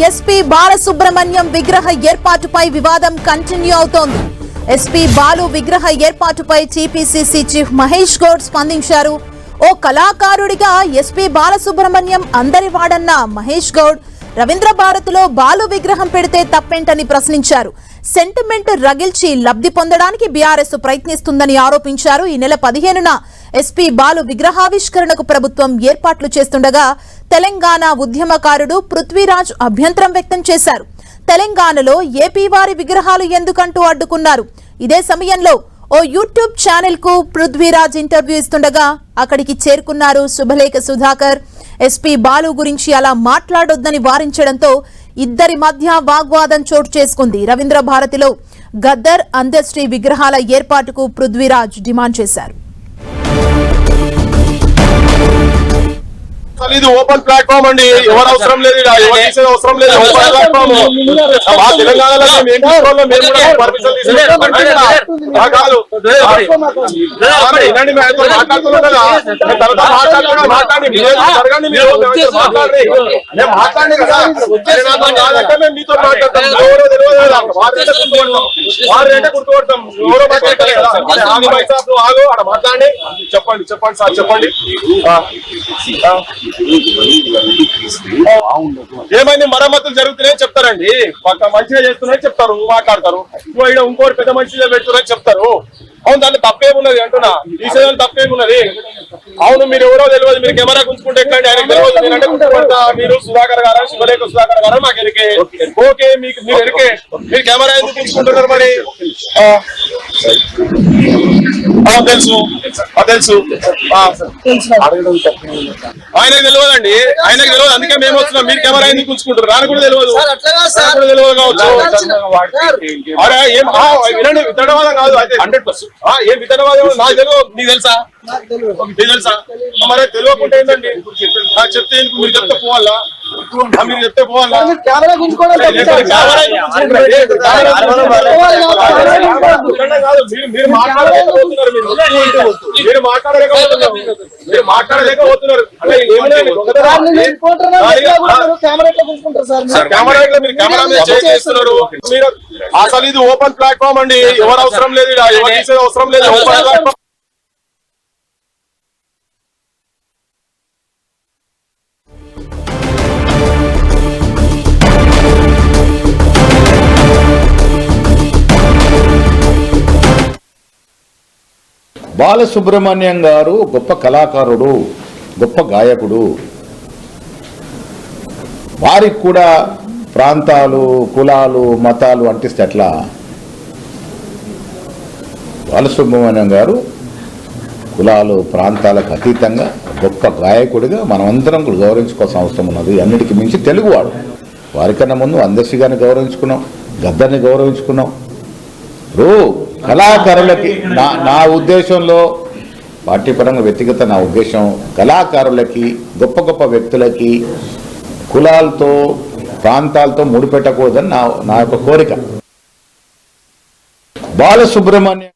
SP Balasubrahmanyam విగ్రహ ఏర్పాటుపై వివాదం కంటిన్యూ అవుతోంది. ఎస్పీ బాలు విగ్రహ ఏర్పాటుపై టీపీసీసీ చీఫ్ మహేష్ గౌడ్ స్పందించారు. ఓ కళాకారుడిగా ఎస్పీ బాలసుబ్రహ్మణ్యం అందరివాడన్న మహేష్ గౌడ్ రవీంద్ర భారతిలో బాలు విగ్రహం పెడితే తప్పేంటని ప్రశ్నించారు. సెంటిమెంట్ రగిల్చి లబ్ధి పొందడానికి బీఆర్ఎస్ ప్రయత్నిస్తుందని ఆరోపించారు. ఈ నెల 15న ఎస్పీ బాలు విగ్రహావిష్కరణకు ప్రభుత్వం ఏర్పాట్లు చేస్తుండగా తెలంగాణ ఉద్యమకారుడు పృథ్వీరాజ్ అభ్యంతరం వ్యక్తం చేశారు. తెలంగాణలో ఏపీ వారి విగ్రహాలు ఎందుకంటూ అడ్డుకున్నారు. ఇదే సమయంలో ఓ యూట్యూబ్ ఛానల్ కు పృథ్వీరాజ్ ఇంటర్వ్యూ ఇస్తుండగా అక్కడికి చేరుకున్నారు శుభలేఖ సుధాకర్. ఎస్పీ బాలు గురించి అలా మాట్లాడొద్దని వారించడంతో ఇద్దరి మధ్య వాగ్వాదం చోటు చేసుకుంది. రవీంద్ర భారతిలో గద్దర్, అందశ్రీ విగ్రహాల ఏర్పాటుకు పృథ్వీరాజ్ డిమాండ్ చేశారు. ఇది ఓపెన్ ప్లాట్ఫామ్ అండి, ఎవరు అవసరం లేదు, అవసరం లేదు. ఓపెన్ ప్లాట్ఫామ్ మా తెలంగాణలో పర్మిషన్ మీతో మాట్లాడతాం గుర్తుపడతాం. మాట్లాడండి, చెప్పండి సార్ చెప్పండి. ఏమైంది మరమ్మతులు జరుగుతున్నాయని చెప్తారండి, మంచిగా చేస్తున్నాయని చెప్తారు, మాట్లాడతారు. ఇంకోటి పెద్ద మంచిగా పెడుతున్నారని చెప్తారు. అవును, దాంట్లో తప్పేమున్నది అంటున్నా, తీసేదాన్ని తప్పేమున్నది. అవును, మీరు ఎవరో తెలియదు, మీరు కెమెరా గుంచుకుంటే ఎక్కండి, ఆయనకు తెలియదు. నేనంటే గుర్తుపడతా, మీరు సుధాకర్ గారా, శివలేఖ సుధాకర్ గారా, మాకు ఎరికే. ఓకే, మీకు మీరు ఎరికే, మీరు కెమెరా ఎందుకు తీసుకుంటున్నారు మరి? తెలుసు ఆయనకు తెలియదండి, ఆయనకు తెలియదు, అందుకే మేము వస్తున్నాం. మీరు కెమెరా ఎందుకు కూర్చుకుంటారు? నాకు కూడా తెలియదు కావచ్చు. అరే వినండి, విత్తనవాదం కాదు అయితే 100%. ఏం విత్తనవాదం నాకు తెలియదు, నీకు తెలుసా? మరి తెలియకుండా ఏంటండి నాకు చెప్తే, మీరు చెప్తే పోవాలా? మీరు చెప్తే పోవాలా? మీరు మాట్లాడలేకపోతున్నారు. అసలు ఇది ఓపెన్ ప్లాట్ఫామ్ అండి, ఎవరు అవసరం లేదు, ఎవరు తీసేది అవసరం లేదు. Open platform. బాలసుబ్రహ్మణ్యం గారు గొప్ప కళాకారుడు, గొప్ప గాయకుడు. వారికి కూడా ప్రాంతాలు, కులాలు, మతాలు అంటిస్తే ఎట్లా? బాలసుబ్రహ్మణ్యం గారు కులాలు, ప్రాంతాలకు అతీతంగా గొప్ప గాయకుడిగా మనమందరం కూడా గౌరవించుకోవాల్సిన అవసరం ఉన్నది. అన్నిటికీ మించి తెలుగువాడు. వారికన్నా ముందు అందశ్రీ గారిని గౌరవించుకున్నాం, గద్దర్ని గౌరవించుకున్నాం. కళాకారులకి నా ఉద్దేశంలో, పార్టీ పరంగా వ్యక్తిగత నా ఉద్దేశం, కళాకారులకి, గొప్ప గొప్ప వ్యక్తులకి కులాలతో, ప్రాంతాలతో ముడిపెట్టకూడదని నా యొక్క కోరిక. బాలసుబ్రహ్మణ్యం